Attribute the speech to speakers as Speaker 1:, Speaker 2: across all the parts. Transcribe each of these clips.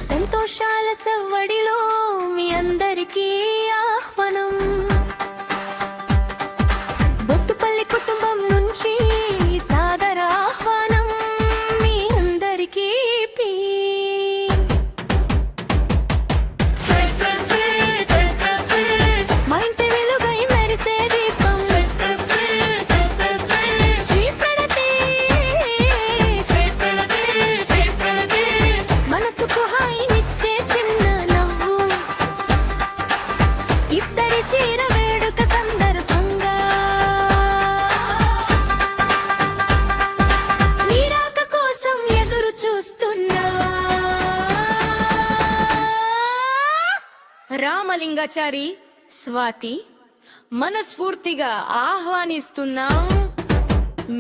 Speaker 1: సంతోషాల సవ్వడిలో మీ అందరికీ ఆహ్వానం. బొత్తుపల్లి కుటుంబం నుంచి సాదర ఆహ్వానం మీ అందరికీ. మా ఇంటి వెలుగై మెరిసే దీపం మనసుకు హాయినిచ్చే చిన్న నవ్వు, ఇద్దరి చీర వేడుక సందర్భంగా నీరాక కోసం ఎదురు చూస్తున్నా. రామలింగాచారి, స్వాతి మనస్ఫూర్తిగా ఆహ్వానిస్తున్నాం.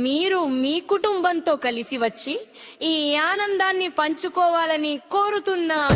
Speaker 1: మీరు మీ కుటుంబంతో కలిసి వచ్చి ఈ ఆనందాన్ని పంచుకోవాలని కోరుతున్నాం.